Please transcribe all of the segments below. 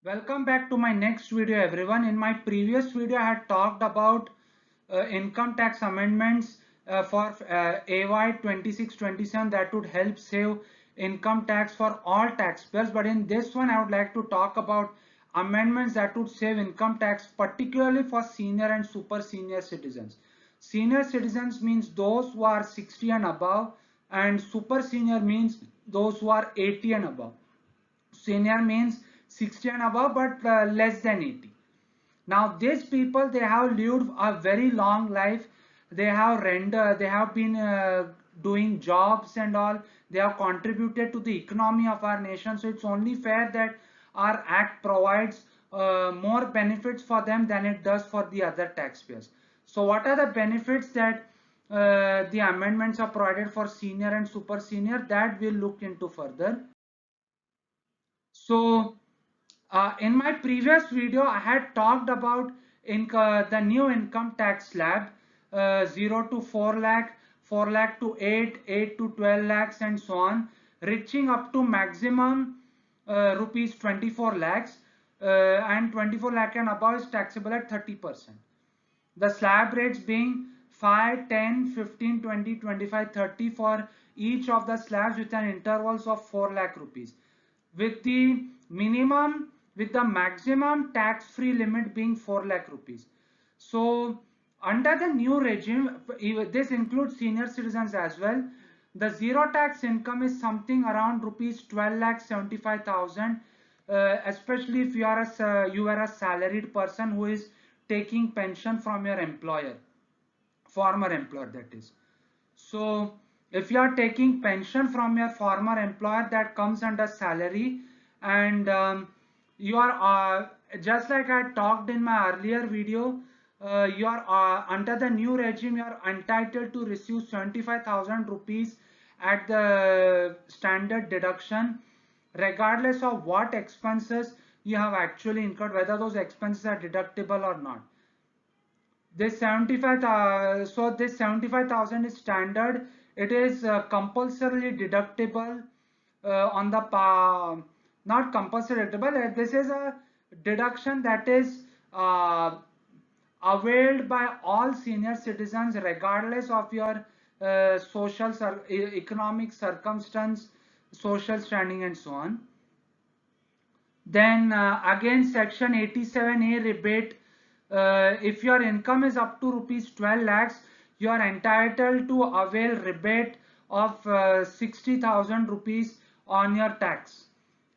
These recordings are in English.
Welcome back to my next video everyone. In my previous video I had talked about income tax amendments for AY 26-27 that would help save income tax for all taxpayers, but in this one I would like to talk about amendments that would save income tax particularly for senior and super senior citizens. Senior citizens means those who are 60 and above, and super senior means those who are 80 and above. Senior means 60 and above, but less than 80. Now these people, they have lived a very long life. They have been doing jobs and all. They have contributed to the economy of our nation. So it's only fair that our act provides more benefits for them than it does for the other taxpayers. So what are the benefits that the amendments are provided for senior and super senior? That we'll look into further. So in my previous video, I had talked about the new income tax slab, 0 to 4 lakh, 4 lakh to 8, 8 to 12 lakhs and so on, reaching up to maximum rupees 24 lakhs, and 24 lakh and above is taxable at 30%. The slab rates being 5, 10, 15, 20, 25, 30 for each of the slabs with an intervals of 4 lakh rupees, with the maximum tax free limit being 4 lakh rupees. So under the new regime, this includes senior citizens as well. The zero tax income is something around rupees 12 lakh 75,000, especially if you are a salaried person who is taking pension from your employer, former employer, that is. So if you are taking pension from your former employer, that comes under salary, and you are just like I talked in my earlier video, you are under the new regime, you are entitled to receive 75,000 rupees at the standard deduction, regardless of what expenses you have actually incurred, whether those expenses are deductible or not. This 75,000 is standard. It is compulsorily deductible on the not compulsory deductible. This is a deduction that is availed by all senior citizens regardless of your economic circumstance, social standing and so on. Then again section 87A rebate, if your income is up to rupees 12 lakhs, you are entitled to avail rebate of 60,000 rupees on your tax.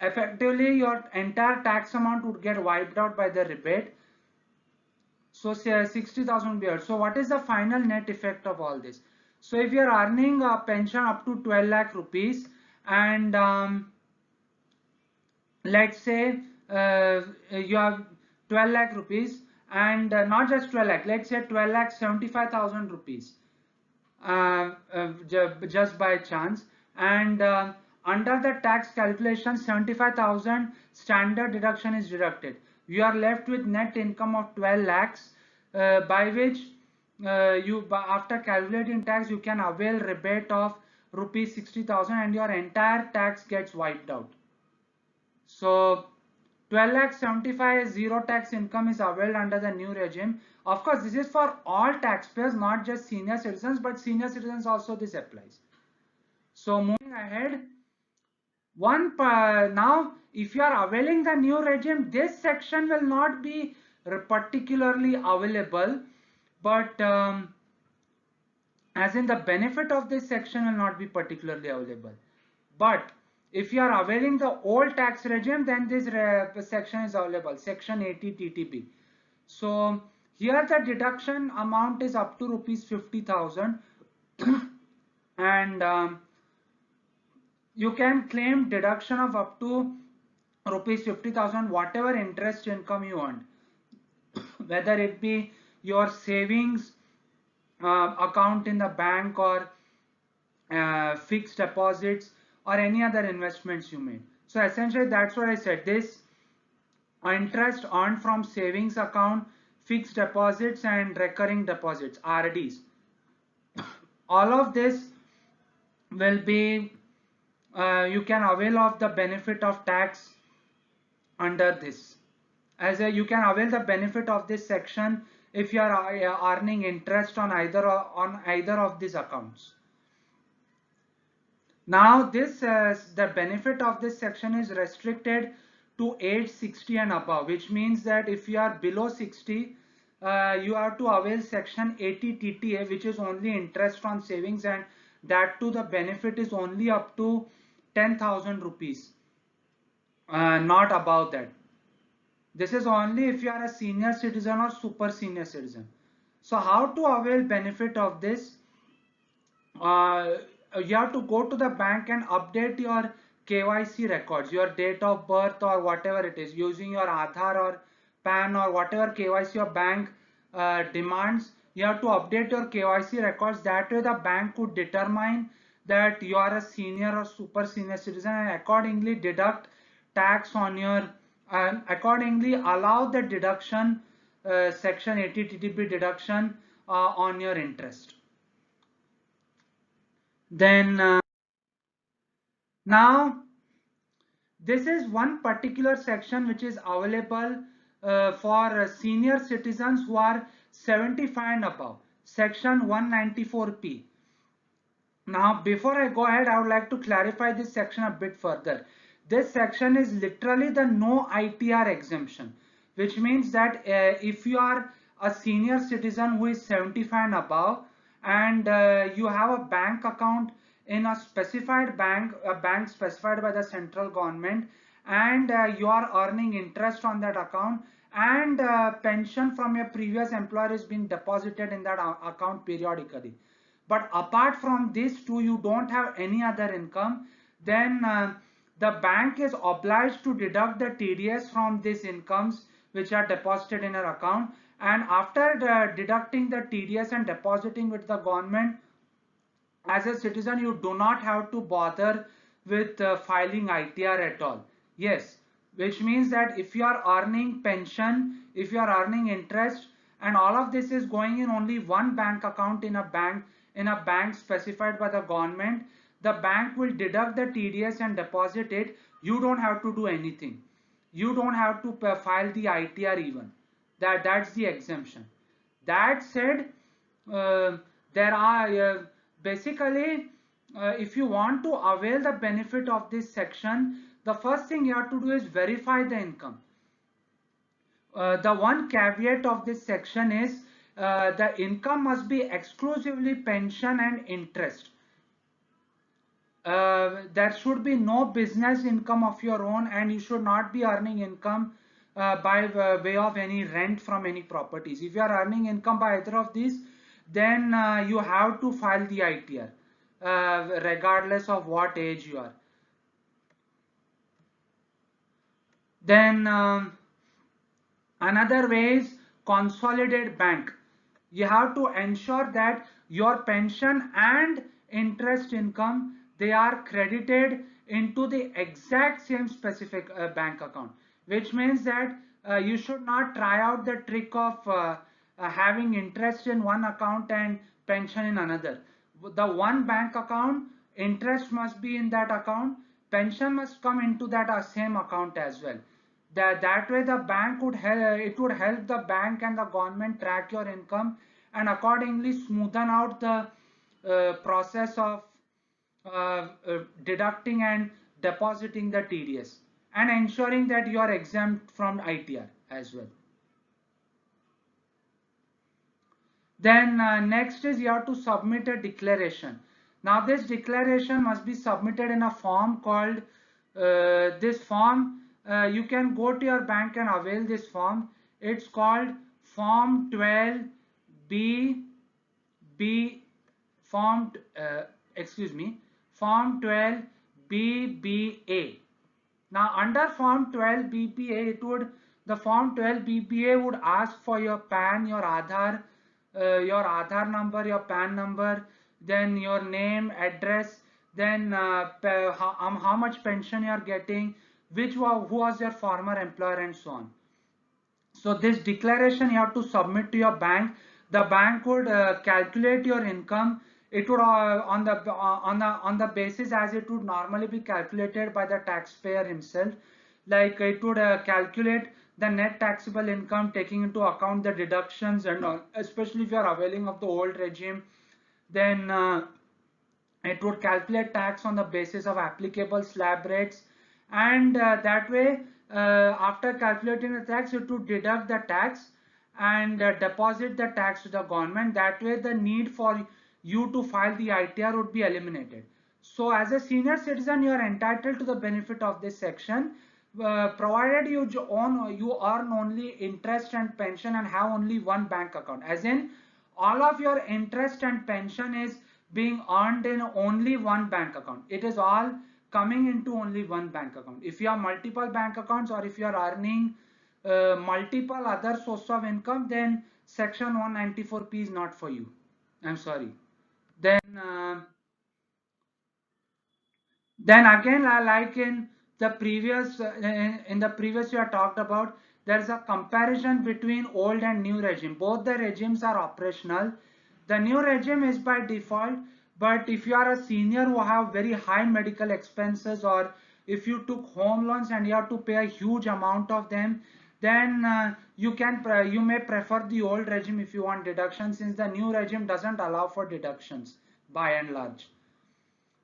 Effectively your entire tax amount would get wiped out by the rebate. So 60,000 will be out. So what is the final net effect of all this? So if you are earning a pension up to 12 lakh rupees, and let's say you have 12 lakh rupees, and not just 12 lakh, let's say 12 lakh 75,000 rupees, just by chance, and under the tax calculation 75,000 standard deduction is deducted. You are left with net income of 12 lakhs, by which after calculating tax you can avail rebate of rupees 60,000 and your entire tax gets wiped out. So 12 lakh 75 zero tax income is availed under the new regime. Of course, this is for all taxpayers, not just senior citizens, but senior citizens also this applies. So moving ahead, now if you are availing the new regime, this section will not be particularly available, but as in the benefit of this section will not be particularly available. But if you are availing the old tax regime, then this section is available, section 80 TTB. So here the deduction amount is up to rupees 50,000 and you can claim deduction of up to rupees 50,000 whatever interest income you earned, whether it be your savings account in the bank, or fixed deposits, or any other investments you made. So essentially that's what I said, this interest earned from savings account, fixed deposits and recurring deposits, RDs, all of this will be you can avail of the benefit of tax under this. As you can avail the benefit of this section if you are earning interest on either of these accounts. Now this the benefit of this section is restricted to age 60 and above, which means that if you are below 60, you have to avail section 80 TTA, which is only interest on savings, and that too the benefit is only up to 10,000 rupees, not above that. This is only if you are a senior citizen or super senior citizen. So how to avail benefit of this? You have to go to the bank and update your KYC records, your date of birth or whatever it is, using your Aadhaar or PAN or whatever KYC your bank demands. You have to update your KYC records. That way the bank could determine that you are a senior or super senior citizen and accordingly deduct tax on your, and accordingly allow the deduction, section 80 TTP deduction on your interest. Then now this is one particular section which is available for senior citizens who are 75 and above, section 194P. Now before I go ahead, I would like to clarify this section a bit further. This section is literally the no ITR exemption, which means that if you are a senior citizen who is 75 and above, and you have a bank account in a specified bank, a bank specified by the central government, and you are earning interest on that account, and pension from your previous employer is being deposited in that account periodically, but apart from this too you don't have any other income, then the bank is obliged to deduct the TDS from these incomes which are deposited in your account, and after deducting the TDS and depositing with the government, as a citizen you do not have to bother with filing ITR at all. Yes, which means that if you are earning pension, if you are earning interest, and all of this is going in only one bank account in a bank specified by the government, the bank will deduct the TDS and deposit it. You don't have to do anything. You don't have to file the ITR even. That's the exemption. That said, there are basically if you want to avail the benefit of this section, the first thing you have to do is verify the income. The one caveat of this section is the income must be exclusively pension and interest. There should be no business income of your own, and you should not be earning income by way of any rent from any properties. If you are earning income by either of these, then you have to file the ITR regardless of what age you are. Then another way is consolidate bank. You have to ensure that your pension and interest income, they are credited into the exact same specific bank account, which means that you should not try out the trick of having interest in one account and pension in another. The one bank account, interest must be in that account, pension must come into that same account as well. That way the bank would help, it would help the bank and the government track your income and accordingly smoothen out the process of deducting and depositing the TDS and ensuring that you are exempt from ITR as well. Then next is you have to submit a declaration. Now this declaration must be submitted in a form called this form. You can go to your bank and avail this form. It's called Form 12B Form Form 12 BBA. Now under Form 12 BBA, the Form 12 BBA would ask for your PAN, your Aadhaar number, your PAN number, then your name, address, then how much pension you are getting, who was your former employer, and so on. So this declaration you have to submit to your bank. The bank would calculate your income. It would on the basis as it would normally be calculated by the taxpayer himself. like it would calculate the net taxable income taking into account the deductions and all, especially if you are availing of the old regime. Then it would calculate tax on the basis of applicable slab rates, and that way after calculating the tax it would deduct the tax and deposit the tax to the government. That way the need for you to file the ITR would be eliminated. So as a senior citizen you are entitled to the benefit of this section, provided you earn only interest and pension and have only one bank account, as in all of your interest and pension is being earned in only one bank account. It is all coming into only one bank account. If you have multiple bank accounts or if you are earning multiple other source of income, then section 194P is not for you. I'm sorry. Then then again, like in the previous you have talked about, there is a comparison between old and new regime. Both the regimes are operational. The new regime is by default, but if you are a senior who have very high medical expenses, or if you took home loans and you have to pay a huge amount of them, then you may prefer the old regime if you want deduction, since the new regime doesn't allow for deductions by and large.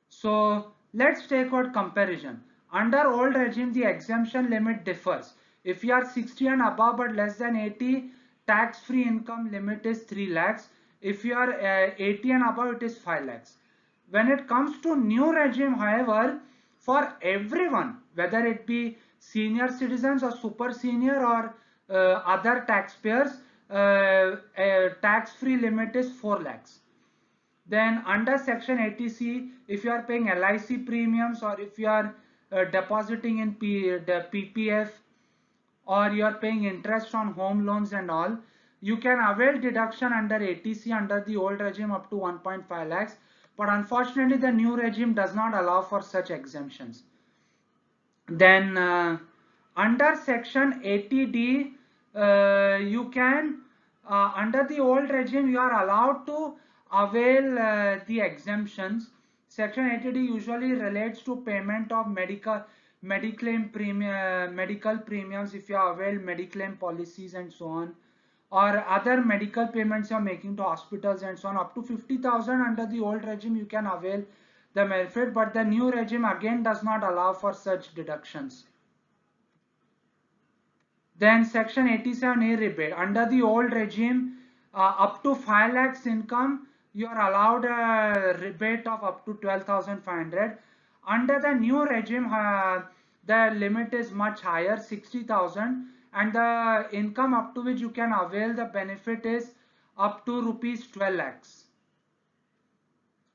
So let's take out comparison. Under old regime, the exemption limit differs. If you are 60 and above but less than 80, tax-free income limit is 3 lakhs. If you are 80 and above, it is 5 lakhs. When it comes to new regime, however, for everyone, whether it be senior citizens or super senior or other taxpayers, tax-free limit is 4 lakhs. Then under section 80C, if you are paying LIC premiums, or if you are depositing in the PPF, or you are paying interest on home loans and all, you can avail deduction under 80C under the old regime up to 1.5 lakhs. But unfortunately, the new regime does not allow for such exemptions. Then under section 80D, you can under the old regime you are allowed to avail the exemptions. Section 80D usually relates to payment of medical premiums if you avail mediclaim policies and so on, or other medical payments you're making to hospitals and so on. Up to 50,000 under the old regime you can avail the benefit, but the new regime again does not allow for such deductions. Then section 87A rebate. Under the old regime, up to 5 lakhs income, you are allowed a rebate of up to 12,500. Under the new regime, the limit is much higher, 60,000, and the income up to which you can avail the benefit is up to rupees 12 lakhs.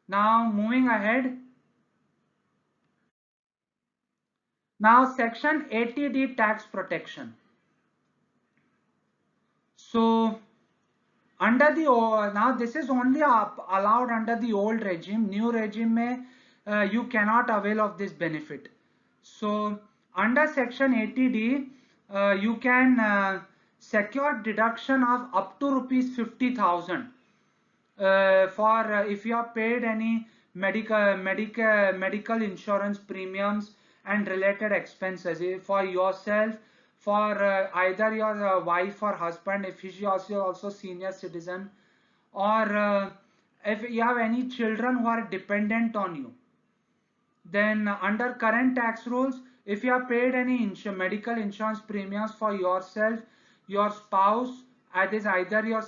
Now moving ahead. Now section 80D tax protection. So under the now this is only allowed under the old regime. New regime may you cannot avail of this benefit. So under section 80D you can secure deduction of up to rupees 50,000 for if you have paid any medical insurance premiums and related expenses for yourself, for either your wife or husband if she also senior citizen, or if you have any children who are dependent on you. Then under current tax rules, if you have paid any medical insurance premiums for yourself, your spouse, that is either your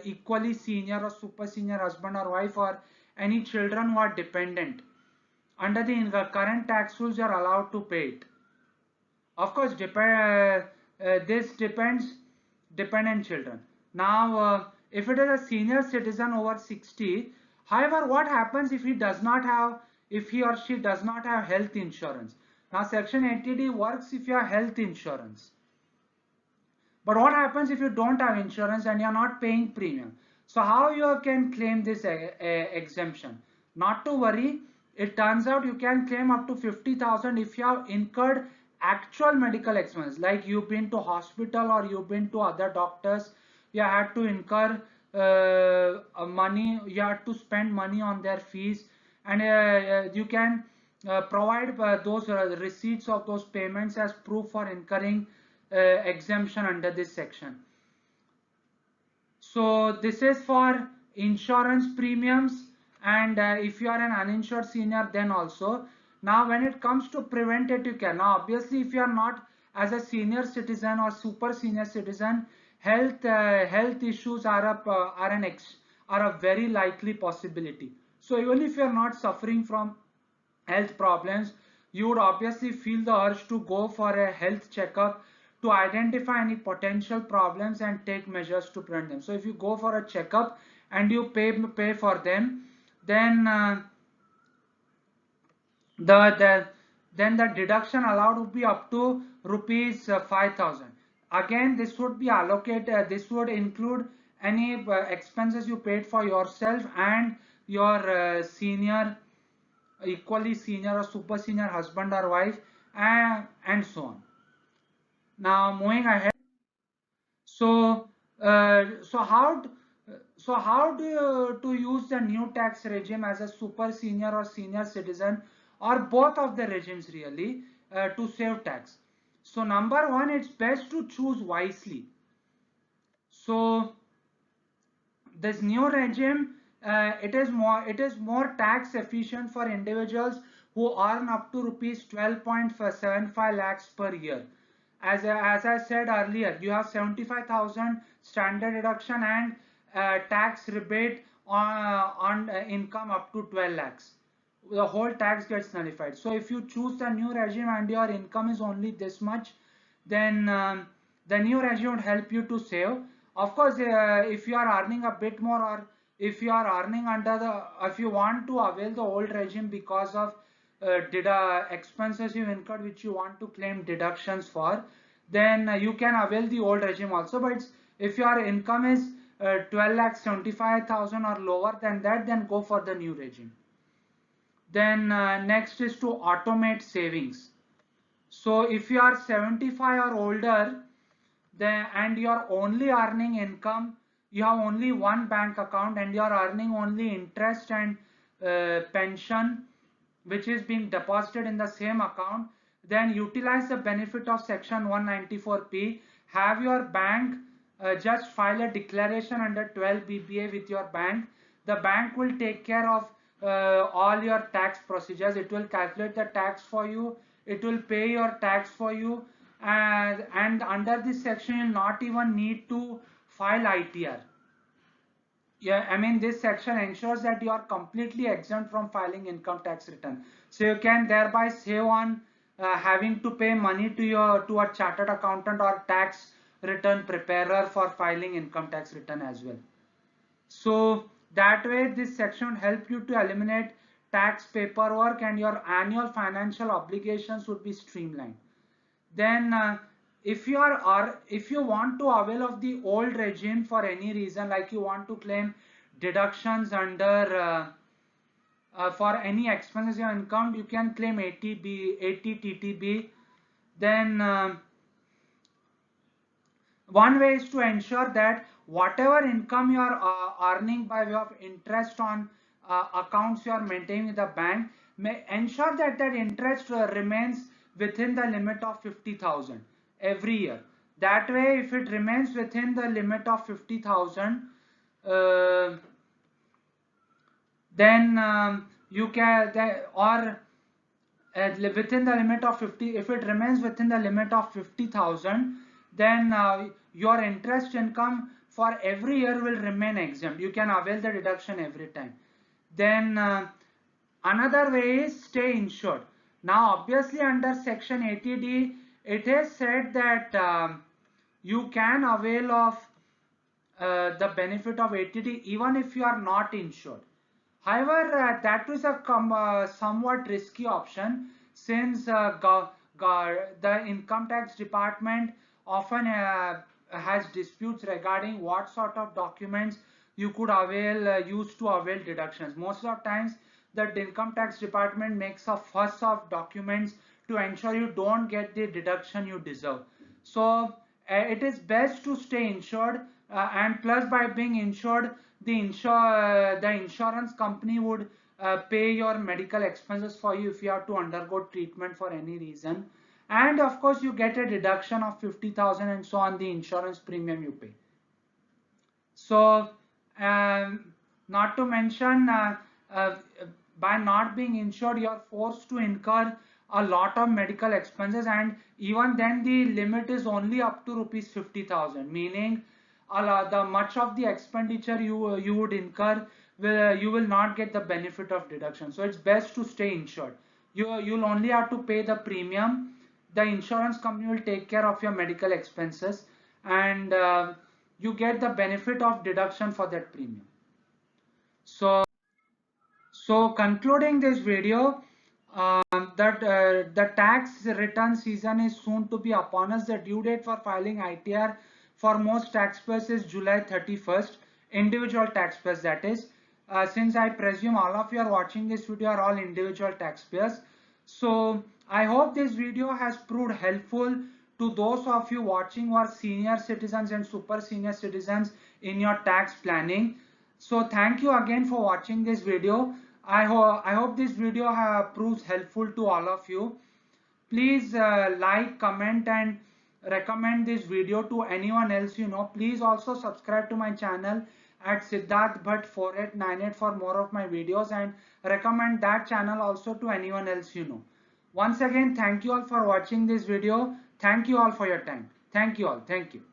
equally senior or super senior husband or wife, or any children who are dependent, under the current tax rules you are allowed to pay it. Of course, this depends dependent children. Now, if it is a senior citizen over 60, however, what happens if he does not have, if he or she does not have health insurance? Now, section 80D works if you have health insurance. But what happens if you don't have insurance and you're not paying premium? So how you can claim this exemption? Not to worry, it turns out you can claim up to 50,000 if you have incurred actual medical expenses, like you've been to hospital or you've been to other doctors, you had to incur money, you had to spend money on their fees, and you can provide those receipts of those payments as proof for incurring exemption under this section. So this is for insurance premiums, and if you are an uninsured senior, then also. Now when it comes to preventative care, now obviously if you are not as a senior citizen or super senior citizen, health issues are a very likely possibility. So even if you are not suffering from health problems, you would obviously feel the urge to go for a health checkup to identify any potential problems and take measures to prevent them. So if you go for a checkup and you pay for them, then the then the deduction allowed would be up to rupees 5,000. Again, this would be allocated. This would include any expenses you paid for yourself and your senior, equally senior or super senior husband or wife, and so on. Now moving ahead. So how do you to use the new tax regime as a super senior or senior citizen, or both of the regimes really, to save tax? So number one, it's best to choose wisely. So this new regime, it is more tax efficient for individuals who earn up to rupees 12.75 lakhs per year. As I said earlier, you have 75,000 standard deduction and tax rebate on income up to 12 lakhs. The whole tax gets nullified. So if you choose the new regime and your income is only this much, then the new regime would help you to save. Of course, if you are earning a bit more, or if you are earning under the, if you want to avail the old regime because of expenses you incurred which you want to claim deductions for, then you can avail the old regime also. But if your income is 12 lakh 75,000 or lower than that, then go for the new regime. Then next is to automate savings. So if you are 75 or older, then and you are only earning income, you have only one bank account and you are earning only interest and pension which is being deposited in the same account, then utilize the benefit of section 194p. Have your bank just file a declaration under 12 BBA with your bank. The bank will take care of all your tax procedures. It will calculate the tax for you, it will pay your tax for you, and under this section you'll not even need to file ITR. Yeah, I mean this section ensures that you are completely exempt from filing income tax return. So you can thereby save on having to pay money to a chartered accountant or tax return preparer for filing income tax return as well. So that way this section help you to eliminate tax paperwork and your annual financial obligations would be streamlined. Then if you want to avail of the old regime for any reason, like you want to claim deductions under for any expenses you income, you can claim 80 TTB. Then one way is to ensure that whatever income you are earning by way of interest on accounts you are maintaining with the bank, may ensure that that interest remains within the limit of 50,000 every year. That way, if it remains within the limit of 50,000, uh, then you can, or within the limit of 50, if it remains within the limit of 50,000, then your interest income for every year will remain exempt. You can avail the deduction every time. Then another way is stay insured. Now obviously under section 80D it is said that you can avail of the benefit of 80D even if you are not insured. However, that is a somewhat risky option, since the income tax department often has disputes regarding what sort of documents you could avail use to avail deductions. Most of the times the income tax department makes a fuss of documents to ensure you don't get the deduction you deserve. So it is best to stay insured, and plus by being insured, the insurance company would pay your medical expenses for you if you have to undergo treatment for any reason. And of course, you get a deduction of 50,000 and so on the insurance premium you pay. So, not to mention, uh, by not being insured, you are forced to incur a lot of medical expenses, and even then, the limit is only up to rupees 50,000. Meaning, the much of the expenditure you would incur, you will not get the benefit of deduction. So it's best to stay insured. You'll only have to pay the premium. The insurance company will take care of your medical expenses, and you get the benefit of deduction for that premium. So concluding this video, that the tax return season is soon to be upon us. The due date for filing ITR for most taxpayers is July 31st, individual taxpayers, that is. Since I presume all of you are watching this video are all individual taxpayers. So I hope this video has proved helpful to those of you watching who are senior citizens and super senior citizens in your tax planning. So thank you again for watching this video. I hope this video proves helpful to all of you. Please like, comment and recommend this video to anyone else you know. Please also subscribe to my channel at Siddharth Bhatt 4898 for more of my videos, and recommend that channel also to anyone else you know. Once again, thank you all for watching this video. Thank you all for your time. Thank you all. Thank you.